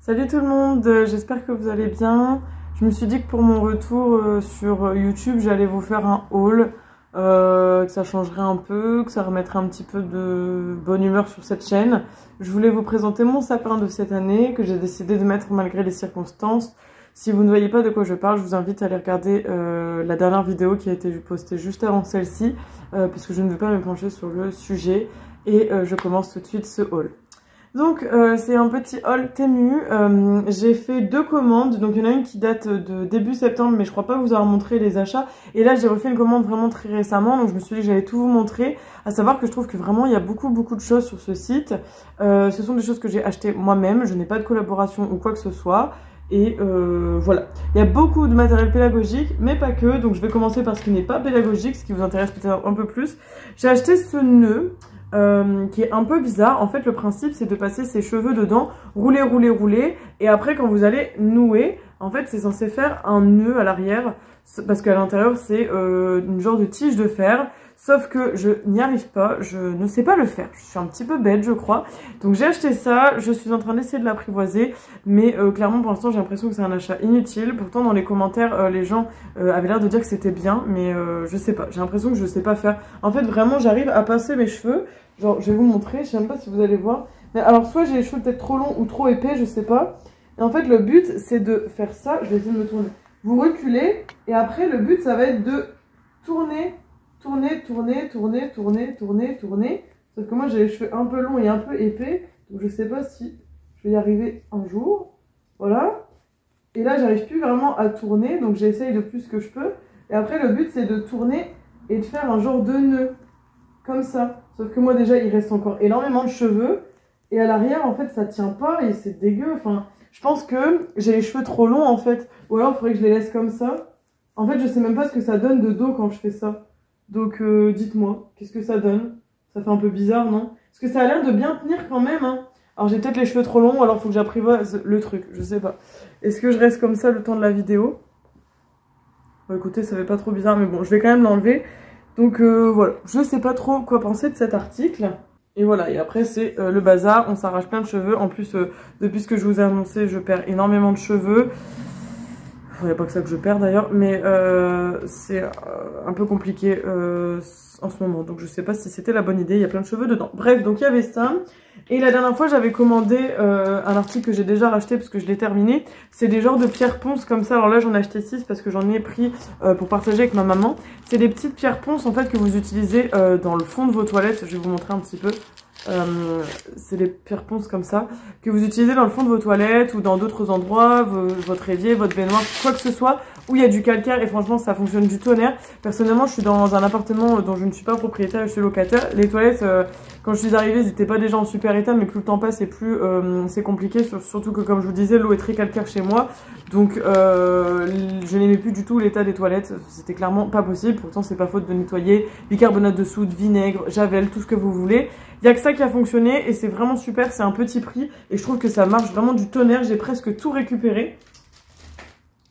Salut tout le monde, j'espère que vous allez bien. Je me suis dit que pour mon retour sur YouTube, j'allais vous faire un haul, que ça changerait un peu, que ça remettrait un petit peu de bonne humeur sur cette chaîne. Je voulais vous présenter mon sapin de cette année, que j'ai décidé de mettre malgré les circonstances. Si vous ne voyez pas de quoi je parle, je vous invite à aller regarder la dernière vidéo qui a été postée juste avant celle-ci, puisque je ne veux pas me pencher sur le sujet. Et je commence tout de suite ce haul. Donc c'est un petit haul Temu, j'ai fait 2 commandes, donc il y en a une qui date de début septembre mais je crois pas vous avoir montré les achats, et là j'ai refait une commande vraiment très récemment, donc je me suis dit que j'allais tout vous montrer, à savoir que je trouve que vraiment il y a beaucoup de choses sur ce site, ce sont des choses que j'ai achetées moi-même, je n'ai pas de collaboration ou quoi que ce soit, et voilà. Il y a beaucoup de matériel pédagogique, mais pas que, donc je vais commencer par ce qui n'est pas pédagogique, ce qui vous intéresse peut-être un peu plus. J'ai acheté ce nœud, qui est un peu bizarre. En fait, le principe, c'est de passer ses cheveux dedans, rouler, rouler, rouler, et après, quand vous allez nouer, en fait, c'est censé faire un nœud à l'arrière, parce qu'à l'intérieur, c'est une genre de tige de fer, sauf que je n'y arrive pas, je ne sais pas le faire, je suis un petit peu bête, je crois. Donc j'ai acheté ça, je suis en train d'essayer de l'apprivoiser, mais clairement, pour l'instant, j'ai l'impression que c'est un achat inutile. Pourtant, dans les commentaires, les gens avaient l'air de dire que c'était bien, mais je sais pas, j'ai l'impression que je sais pas faire. En fait, vraiment, j'arrive à passer mes cheveux. Genre, je vais vous montrer, je sais même pas si vous allez voir. Mais alors, soit j'ai les cheveux peut-être trop longs ou trop épais, je sais pas. Et en fait, le but, c'est de faire ça. Je vais essayer de me tourner. Vous reculez, et après, le but, ça va être de tourner, tourner, tourner, tourner, tourner, tourner, tourner. Sauf que moi, j'ai les cheveux un peu longs et un peu épais. Donc, je sais pas si je vais y arriver un jour. Voilà. Et là, j'arrive plus vraiment à tourner. Donc, j'essaye le plus que je peux. Et après, le but, c'est de tourner et de faire un genre de nœud. Comme ça. Sauf que moi déjà il reste encore énormément de cheveux. Et à l'arrière en fait ça tient pas et c'est dégueu. Enfin je pense que j'ai les cheveux trop longs en fait. Ou alors il faudrait que je les laisse comme ça. En fait je sais même pas ce que ça donne de dos quand je fais ça. Donc dites-moi, qu'est-ce que ça donne? Ça fait un peu bizarre non? Parce que ça a l'air de bien tenir quand même hein. Alors j'ai peut-être les cheveux trop longs, alors faut que j'apprivoise le truc, je sais pas. Est-ce que je reste comme ça le temps de la vidéo? Bon écoutez ça fait pas trop bizarre mais bon je vais quand même l'enlever. Donc voilà, je sais pas trop quoi penser de cet article. Et voilà, et après c'est le bazar, on s'arrache plein de cheveux. En plus, depuis ce que je vous ai annoncé, je perds énormément de cheveux. Il n'y a pas que ça que je perds d'ailleurs, mais c'est un peu compliqué en ce moment. Donc je sais pas si c'était la bonne idée, il y a plein de cheveux dedans. Bref, donc il y avait ça. Et la dernière fois, j'avais commandé un article que j'ai déjà racheté parce que je l'ai terminé. C'est des genres de pierres ponces comme ça. Alors là, j'en ai acheté 6 parce que j'en ai pris pour partager avec ma maman. C'est des petites pierres ponces en fait que vous utilisez dans le fond de vos toilettes. Je vais vous montrer un petit peu. C'est des pierres ponces comme ça que vous utilisez dans le fond de vos toilettes ou dans d'autres endroits, votre évier, votre baignoire, quoi que ce soit où il y a du calcaire, et franchement ça fonctionne du tonnerre. Personnellement je suis dans un appartement dont je ne suis pas propriétaire, je suis locataire. Les toilettes quand je suis arrivée ils n'étaient pas déjà en super état, mais plus le temps passe et plus c'est compliqué, surtout que comme je vous disais l'eau est très calcaire chez moi, donc je n'aimais plus du tout l'état des toilettes, c'était clairement pas possible. Pourtant c'est pas faute de nettoyer, bicarbonate de soude, vinaigre, javel, tout ce que vous voulez. Il n'y a que ça qui a fonctionné et c'est vraiment super, c'est un petit prix et je trouve que ça marche vraiment du tonnerre, j'ai presque tout récupéré.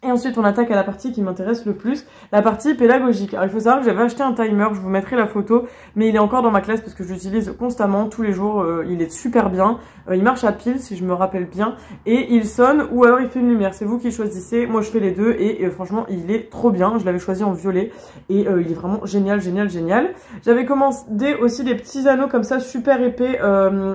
Et ensuite on attaque à la partie qui m'intéresse le plus, la partie pédagogique. Alors il faut savoir que j'avais acheté un timer, je vous mettrai la photo, mais il est encore dans ma classe parce que je l'utilise constamment, tous les jours, il est super bien. Il marche à pile si je me rappelle bien, et il sonne ou alors il fait une lumière, c'est vous qui choisissez. Moi je fais les deux et franchement il est trop bien, je l'avais choisi en violet et il est vraiment génial, génial, génial. J'avais commandé aussi des petits anneaux comme ça super épais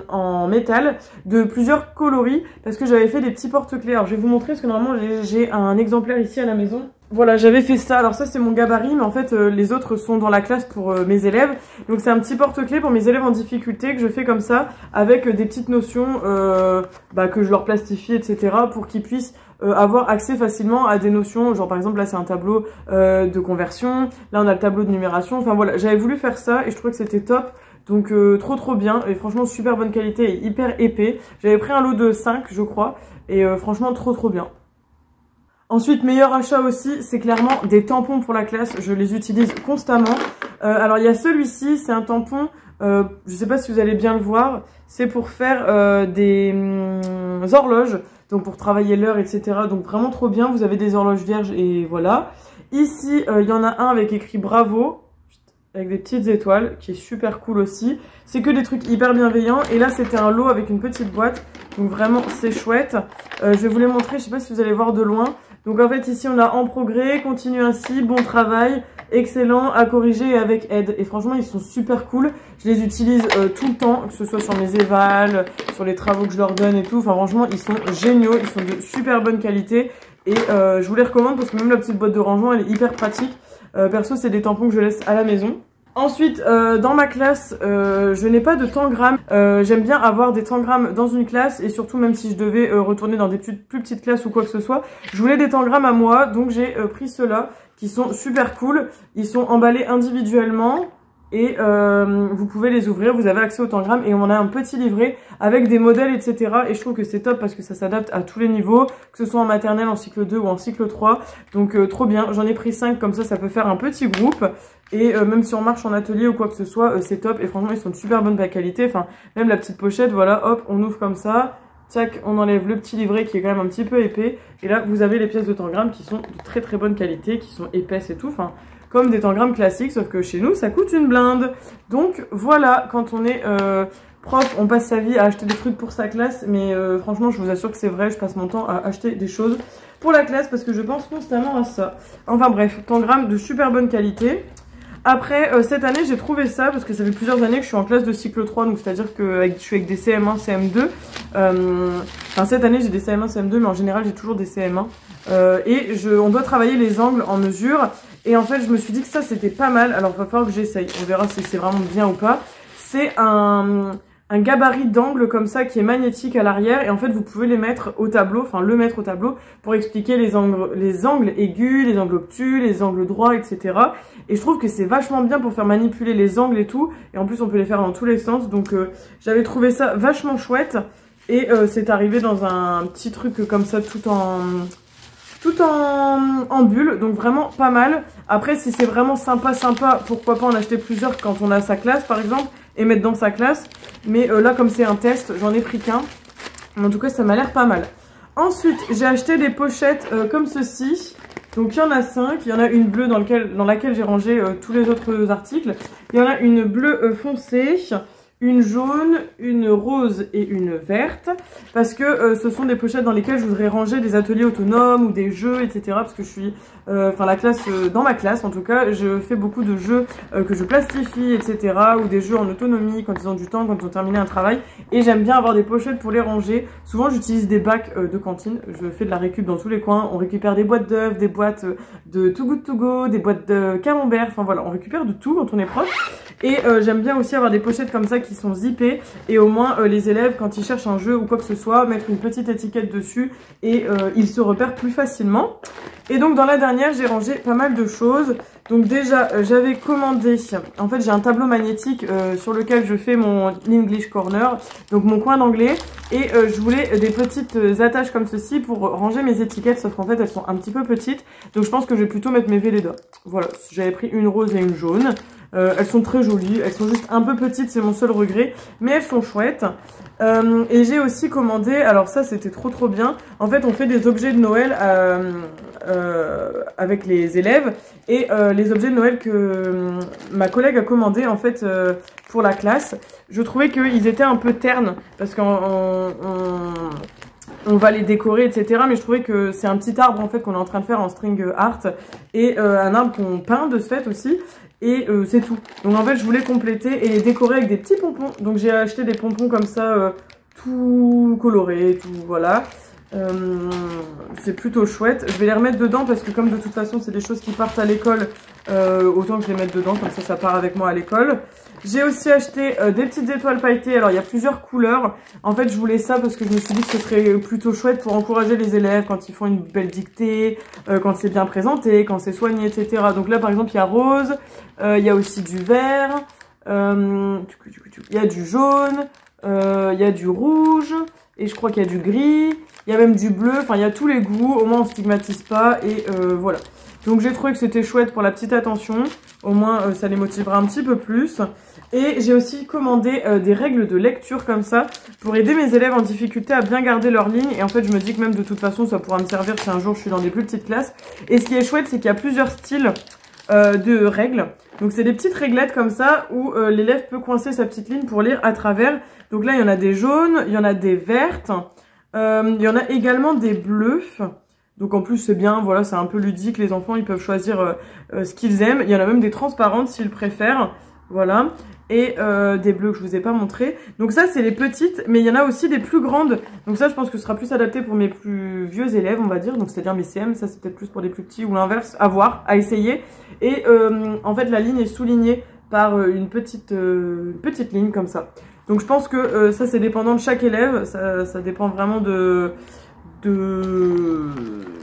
en métal de plusieurs coloris parce que j'avais fait des petits porte-clés. Alors je vais vous montrer parce que normalement j'ai un exemplaire ici à la maison. Voilà, j'avais fait ça. Alors ça c'est mon gabarit, mais en fait les autres sont dans la classe pour mes élèves. Donc c'est un petit porte-clés pour mes élèves en difficulté que je fais comme ça avec des petites notions que je leur plastifie, etc. pour qu'ils puissent avoir accès facilement à des notions. Genre par exemple là c'est un tableau de conversion, là on a le tableau de numération. Enfin voilà, j'avais voulu faire ça et je trouvais que c'était top. Donc trop bien et franchement super bonne qualité et hyper épais. J'avais pris un lot de 5 je crois et franchement trop bien. Ensuite, meilleur achat aussi, c'est clairement des tampons pour la classe. Je les utilise constamment. Alors, il y a celui-ci, c'est un tampon, je sais pas si vous allez bien le voir. C'est pour faire des horloges, donc pour travailler l'heure, etc. Donc vraiment trop bien, vous avez des horloges vierges et voilà. Ici, il y en a un avec écrit bravo. avec des petites étoiles, qui est super cool aussi. C'est que des trucs hyper bienveillants. Et là, c'était un lot avec une petite boîte. Donc vraiment, c'est chouette. Je vais vous les montrer, je sais pas si vous allez voir de loin. Donc en fait, ici, on a en progrès, continue ainsi, bon travail, excellent, à corriger et avec aide. Et franchement, ils sont super cool. Je les utilise tout le temps, que ce soit sur mes évals, sur les travaux que je leur donne et tout. Enfin, franchement, ils sont géniaux, ils sont de super bonne qualité. Et je vous les recommande parce que même la petite boîte de rangement, elle est hyper pratique. Perso, c'est des tampons que je laisse à la maison. Ensuite, dans ma classe, je n'ai pas de tangrammes. J'aime bien avoir des tangrammes dans une classe et surtout même si je devais retourner dans des plus petites classes ou quoi que ce soit, je voulais des tangrammes à moi. Donc j'ai pris ceux-là qui sont super cool. Ils sont emballés individuellement. Et vous pouvez les ouvrir, vous avez accès au tangram et on a un petit livret avec des modèles, etc. Et je trouve que c'est top parce que ça s'adapte à tous les niveaux, que ce soit en maternelle, en cycle 2 ou en cycle 3. Donc trop bien, j'en ai pris 5 comme ça peut faire un petit groupe. Et même si on marche en atelier ou quoi que ce soit, c'est top. Et franchement, ils sont de super bonne qualité. Enfin, même la petite pochette, voilà, hop, on ouvre comme ça. Tac, on enlève le petit livret qui est quand même un petit peu épais. Et là, vous avez les pièces de tangram qui sont de très très bonne qualité, qui sont épaisses et tout. Enfin, comme des tangrammes classiques, sauf que chez nous, ça coûte une blinde. Donc voilà, quand on est prof, on passe sa vie à acheter des trucs pour sa classe. Mais franchement, je vous assure que c'est vrai, je passe mon temps à acheter des choses pour la classe parce que je pense constamment à ça. Enfin bref, tangram de super bonne qualité. Après, cette année, j'ai trouvé ça, parce que ça fait plusieurs années que je suis en classe de cycle 3, donc c'est-à-dire que je suis avec des CM1, CM2. Enfin, cette année, j'ai des CM1, CM2, mais en général, j'ai toujours des CM1. On doit travailler les angles en mesure. Et en fait, je me suis dit que ça, c'était pas mal. Alors, il va falloir que j'essaye. On verra si c'est vraiment bien ou pas. C'est un gabarit d'angle comme ça qui est magnétique à l'arrière. Et en fait, vous pouvez les mettre au tableau, enfin le mettre au tableau pour expliquer les angles aigus, les angles obtus, les angles droits, etc. Et je trouve que c'est vachement bien pour faire manipuler les angles et tout. Et en plus, on peut les faire dans tous les sens. Donc, j'avais trouvé ça vachement chouette. Et c'est arrivé dans un petit truc comme ça, tout en bulle, donc vraiment pas mal. Après, si c'est vraiment sympa, pourquoi pas en acheter plusieurs quand on a sa classe, par exemple, et mettre dans sa classe. Mais là, comme c'est un test, j'en ai pris qu'un. En tout cas, ça m'a l'air pas mal. Ensuite, j'ai acheté des pochettes comme ceci. Donc, il y en a 5. Il y en a une bleue dans laquelle j'ai rangé tous les autres articles. Il y en a une bleue foncée, une jaune, une rose et une verte, parce que ce sont des pochettes dans lesquelles je voudrais ranger des ateliers autonomes ou des jeux, etc. Parce que je suis, dans ma classe en tout cas, je fais beaucoup de jeux que je plastifie, etc. Ou des jeux en autonomie quand ils ont du temps, quand ils ont terminé un travail. Et j'aime bien avoir des pochettes pour les ranger. Souvent j'utilise des bacs de cantine, je fais de la récup dans tous les coins. On récupère des boîtes d'œufs, des boîtes de Too Good To Go, des boîtes de camembert, enfin voilà, on récupère de tout quand on est proche. Et j'aime bien aussi avoir des pochettes comme ça qui sont zippées et au moins les élèves quand ils cherchent un jeu ou quoi que ce soit mettre une petite étiquette dessus et ils se repèrent plus facilement. Et donc dans la dernière j'ai rangé pas mal de choses. Donc déjà j'avais commandé, en fait j'ai un tableau magnétique sur lequel je fais mon English Corner, donc mon coin d'anglais, et je voulais des petites attaches comme ceci pour ranger mes étiquettes, sauf qu'en fait elles sont un petit peu petites, donc je pense que je vais plutôt mettre mes Velleda. Voilà, j'avais pris une rose et une jaune. Elles sont très jolies, elles sont juste un peu petites, c'est mon seul regret, mais elles sont chouettes. Et j'ai aussi commandé, alors ça c'était trop bien, en fait on fait des objets de Noël avec les élèves, et les objets de Noël que ma collègue a commandé en fait pour la classe, je trouvais qu'ils étaient un peu ternes, parce qu'on va les décorer, etc. Mais je trouvais que c'est un petit arbre en fait qu'on est en train de faire en string art, et un arbre qu'on peint de ce fait aussi. Et c'est tout. Donc en fait je voulais compléter et les décorer avec des petits pompons. Donc j'ai acheté des pompons comme ça, tout colorés, tout voilà. C'est plutôt chouette. Je vais les remettre dedans parce que comme de toute façon c'est des choses qui partent à l'école, autant que je les mette dedans, comme ça part avec moi à l'école. J'ai aussi acheté des petites étoiles pailletées. Alors il y a plusieurs couleurs. En fait je voulais ça parce que je me suis dit que ce serait plutôt chouette pour encourager les élèves quand ils font une belle dictée, quand c'est bien présenté, quand c'est soigné, etc. Donc là par exemple il y a rose, il y a aussi du vert, il y a du jaune, il y a du rouge, et je crois qu'il y a du gris, il y a même du bleu, enfin il y a tous les goûts, au moins on stigmatise pas, et voilà. Donc j'ai trouvé que c'était chouette pour la petite attention, au moins ça les motivera un petit peu plus. Et j'ai aussi commandé des règles de lecture comme ça, pour aider mes élèves en difficulté à bien garder leur ligne. Et en fait je me dis que même de toute façon ça pourra me servir si un jour je suis dans des plus petites classes. Et ce qui est chouette c'est qu'il y a plusieurs styles. de règles. Donc c'est des petites réglettes comme ça où l'élève peut coincer sa petite ligne pour lire à travers. Donc là il y en a des jaunes, il y en a des vertes, il y en a également des bleus. Donc en plus c'est bien, voilà, c'est un peu ludique, les enfants ils peuvent choisir ce qu'ils aiment. Il y en a même des transparentes s'ils préfèrent, voilà. Et des bleus que je vous ai pas montré. Donc ça c'est les petites, mais il y en a aussi des plus grandes. Donc ça je pense que ce sera plus adapté pour mes plus vieux élèves on va dire, donc c'est-à-dire mes CM, ça c'est peut-être plus pour les plus petits ou l'inverse, à voir, à essayer. Et en fait la ligne est soulignée par une petite ligne comme ça. Donc je pense que ça c'est dépendant de chaque élève, ça dépend vraiment de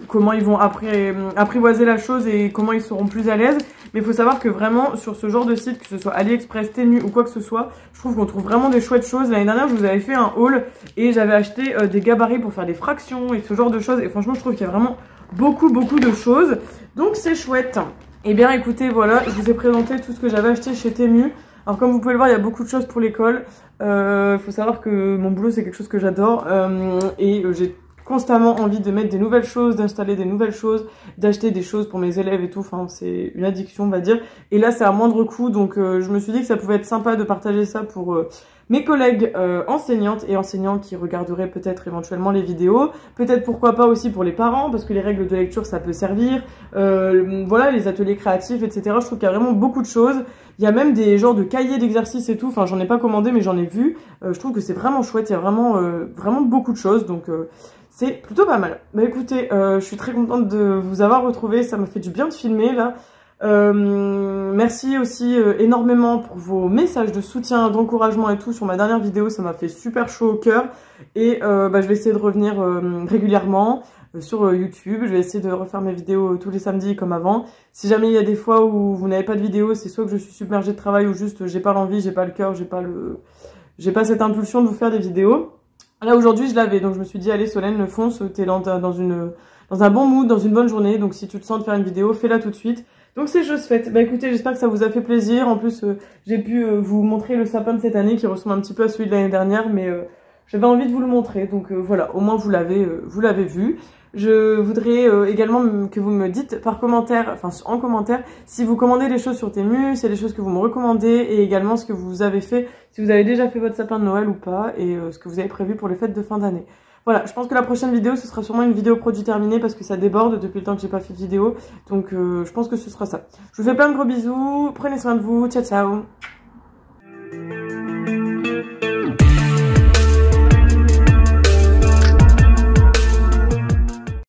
comment ils vont apprivoiser la chose et comment ils seront plus à l'aise. Mais il faut savoir que vraiment sur ce genre de site, que ce soit AliExpress, Temu ou quoi que ce soit, je trouve qu'on trouve vraiment des chouettes choses. L'année dernière je vous avais fait un haul et j'avais acheté des gabarits pour faire des fractions et ce genre de choses. Et franchement je trouve qu'il y a vraiment beaucoup de choses. Donc c'est chouette. Et bien écoutez voilà, je vous ai présenté tout ce que j'avais acheté chez Temu. Alors comme vous pouvez le voir il y a beaucoup de choses pour l'école. Faut savoir que mon boulot c'est quelque chose que j'adore et j'ai constamment envie de mettre des nouvelles choses, d'installer des nouvelles choses, d'acheter des choses pour mes élèves et tout. Enfin, c'est une addiction, on va dire. Et là, c'est à moindre coût. Donc, je me suis dit que ça pouvait être sympa de partager ça pour mes collègues enseignantes et enseignants qui regarderaient peut-être éventuellement les vidéos. Peut-être pourquoi pas aussi pour les parents, parce que les règles de lecture, ça peut servir. Voilà, les ateliers créatifs, etc. Je trouve qu'il y a vraiment beaucoup de choses. Il y a même des genres de cahiers d'exercices et tout. Enfin, j'en ai pas commandé, mais j'en ai vu. Je trouve que c'est vraiment chouette. Il y a vraiment beaucoup de choses. Donc, c'est plutôt pas mal. Bah écoutez, je suis très contente de vous avoir retrouvé. Ça m'a fait du bien de filmer là. Merci aussi énormément pour vos messages de soutien, d'encouragement et tout sur ma dernière vidéo. Ça m'a fait super chaud au cœur. Et bah, je vais essayer de revenir régulièrement sur YouTube. Je vais essayer de refaire mes vidéos tous les samedis comme avant. Si jamais il y a des fois où vous n'avez pas de vidéo, c'est soit que je suis submergée de travail ou juste j'ai pas l'envie, j'ai pas le cœur, j'ai pas cette impulsion de vous faire des vidéos. Là aujourd'hui je l'avais, donc je me suis dit allez Solène, fonce, t'es dans un bon mood, dans une bonne journée, donc si tu te sens de faire une vidéo, fais-la tout de suite. Donc c'est chose faite. Bah écoutez, j'espère que ça vous a fait plaisir. En plus j'ai pu vous montrer le sapin de cette année qui ressemble un petit peu à celui de l'année dernière, mais j'avais envie de vous le montrer, donc voilà, au moins vous l'avez vu. Je voudrais également que vous me dites par commentaire, enfin en commentaire, si vous commandez des choses sur Temu, si c'est des choses que vous me recommandez, et également ce que vous avez fait, si vous avez déjà fait votre sapin de Noël ou pas, et ce que vous avez prévu pour les fêtes de fin d'année. Voilà, je pense que la prochaine vidéo, ce sera sûrement une vidéo produit terminée parce que ça déborde depuis le temps que j'ai pas fait de vidéo, donc je pense que ce sera ça. Je vous fais plein de gros bisous, prenez soin de vous, ciao ciao.